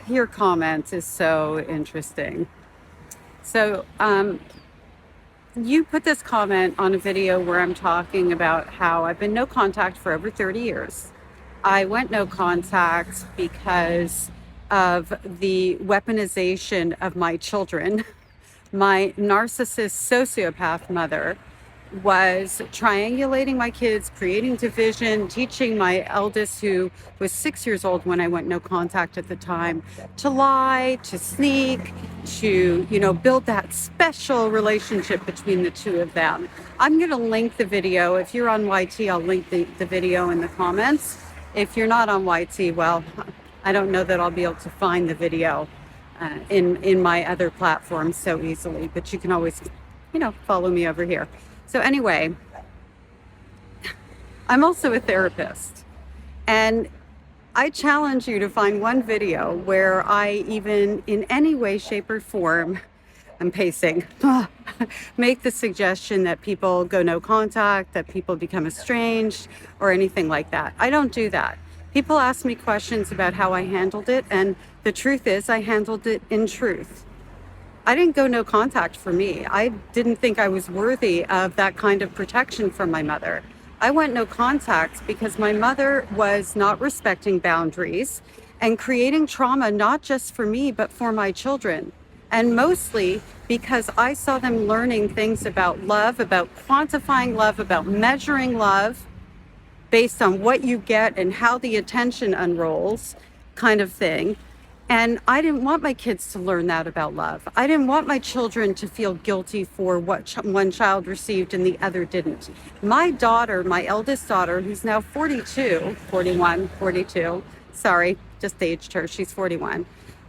your comments is so interesting. So, you put this comment on a video where I'm talking about how I've been no contact for over 30 years. I went no contact because of the weaponization of my children. My narcissist sociopath mother was triangulating my kids, creating division, teaching my eldest, who was 6 years old when I went no contact at the time, to lie, to sneak, to, build that special relationship between the two of them. I'm going to link the video. If you're on YT, I'll link the video in the comments. If you're not on YT, well, I don't know that I'll be able to find the video in my other platforms so easily, but you can always, follow me over here. So anyway, I'm also a therapist, and I challenge you to find one video where I even in any way, shape, or form, I'm pacing, make the suggestion that people go no contact, that people become estranged, or anything like that. I don't do that. People ask me questions about how I handled it, and the truth is I handled it in truth. I didn't go no contact for me. I didn't think I was worthy of that kind of protection from my mother. I went no contact because my mother was not respecting boundaries and creating trauma, not just for me, but for my children. And mostly because I saw them learning things about love, about quantifying love, about measuring love based on what you get and how the attention unrolls, kind of thing. And I didn't want my kids to learn that about love. I didn't want my children to feel guilty for what one child received and the other didn't. My daughter, my eldest daughter, who's now 42, sorry, just aged her, she's 41,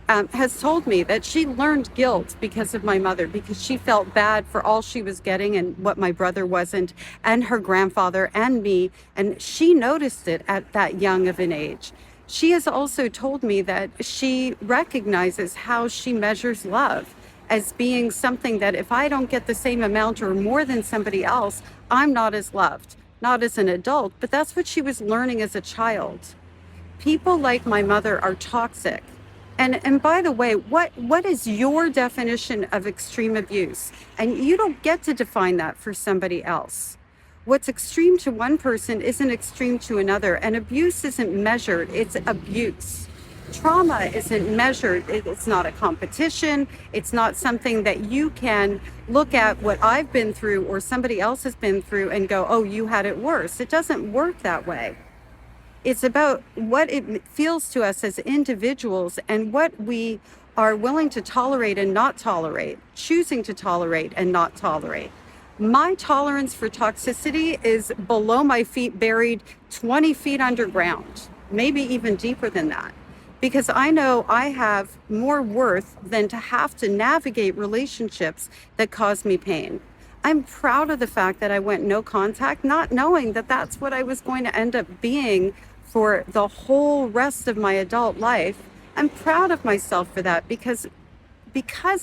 has told me that she learned guilt because of my mother, because she felt bad for all she was getting and what my brother wasn't, and her grandfather and me. And she noticed it at that young of an age. She has also told me that she recognizes how she measures love as being something that if I don't get the same amount or more than somebody else, I'm not as loved, not as an adult, but that's what she was learning as a child. People like my mother are toxic. And by the way, what is your definition of extreme abuse? And you don't get to define that for somebody else. What's extreme to one person isn't extreme to another, and abuse isn't measured, it's abuse. Trauma isn't measured, it's not a competition, it's not something that you can look at what I've been through or somebody else has been through and go, oh, you had it worse. It doesn't work that way. It's about what it feels to us as individuals and what we are willing to tolerate and not tolerate, choosing to tolerate and not tolerate. My tolerance for toxicity is below my feet, buried 20 feet underground, maybe even deeper than that, because I know I have more worth than to have to navigate relationships that cause me pain. I'm proud of the fact that I went no contact, not knowing that that's what I was going to end up being for the whole rest of my adult life. I'm proud of myself for that because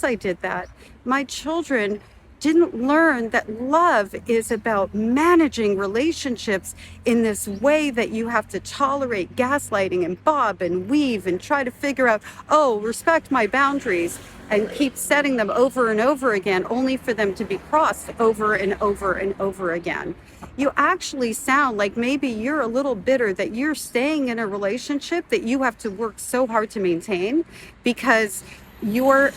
I did that, my children didn't learn that love is about managing relationships in this way that you have to tolerate gaslighting and bob and weave and try to figure out, oh, respect my boundaries, and keep setting them over and over again, only for them to be crossed over and over and over again. You actually sound like maybe you're a little bitter that you're staying in a relationship that you have to work so hard to maintain because your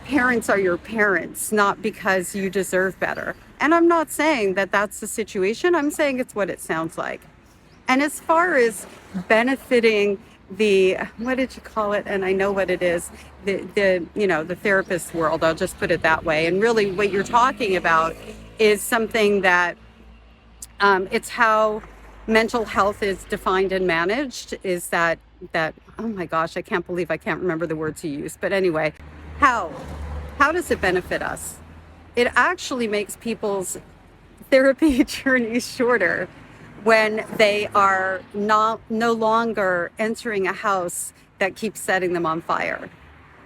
parents are your parents, not because you deserve better. And I'm not saying that that's the situation. I'm saying it's what it sounds like. And as far as benefiting the, what did you call it? And I know what it is, the therapist world, I'll just put it that way. And really what you're talking about is something that it's how mental health is defined and managed, is that, oh my gosh, I can't believe I can't remember the words you use. But anyway, how does it benefit us? It actually makes people's therapy journeys shorter when they are no longer entering a house that keeps setting them on fire.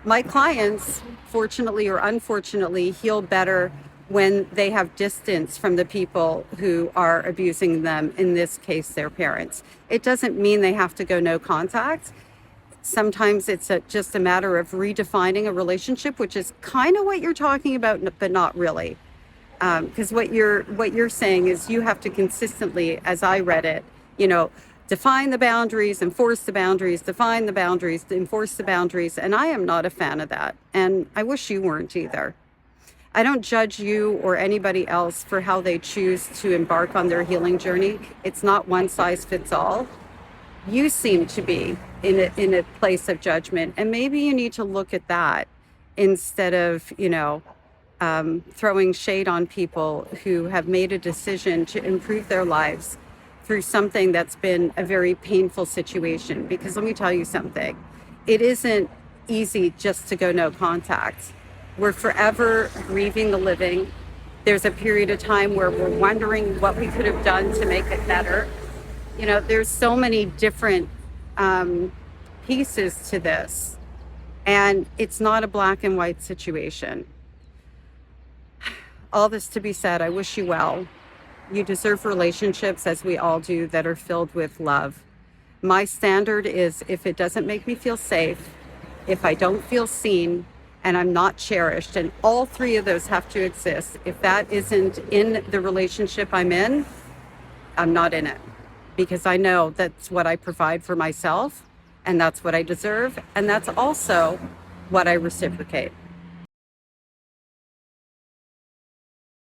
My clients, fortunately or unfortunately, heal better when they have distance from the people who are abusing them, in this case, their parents. It doesn't mean they have to go no contact. Sometimes it's just a matter of redefining a relationship, which is kind of what you're talking about, but not really. Because what you're saying is you have to consistently, as I read it, define the boundaries, enforce the boundaries, define the boundaries, enforce the boundaries. And I am not a fan of that. And I wish you weren't either. I don't judge you or anybody else for how they choose to embark on their healing journey. It's not one size fits all. You seem to be in a place of judgment, and maybe you need to look at that instead of, throwing shade on people who have made a decision to improve their lives through something that's been a very painful situation. Because let me tell you something, it isn't easy just to go no contact. We're forever grieving the living. There's a period of time where we're wondering what we could have done to make it better. There's so many different pieces to this, and it's not a black and white situation. All this to be said, I wish you well. You deserve relationships, as we all do, that are filled with love. My standard is, if it doesn't make me feel safe, if I don't feel seen, and I'm not cherished, and all three of those have to exist. If that isn't in the relationship I'm in, I'm not in it. Because I know that's what I provide for myself, and that's what I deserve, and that's also what I reciprocate.